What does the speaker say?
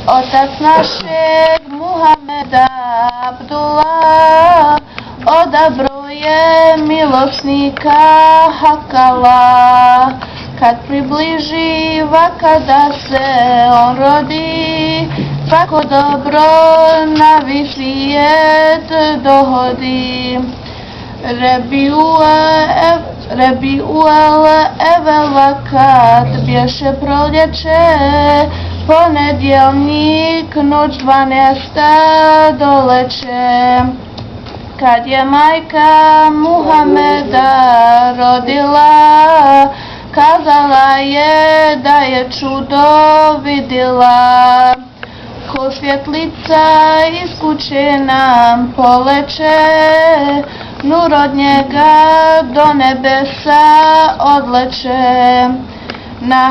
Otac našeg Muhameda Abdullah odabro je milosnika Hakala. Kad približiva kada se on rodi, svako dobro na visijet dohodi. Rebiul Evela kad bješe proljeće, ponedjeljnik noć 12. doleće. Kad je majka Muhameda rodila, kazala je da je čudo vidjela. Ko svjetlica iz kuće nam poleće, nur od njega do nebesa odleće. Na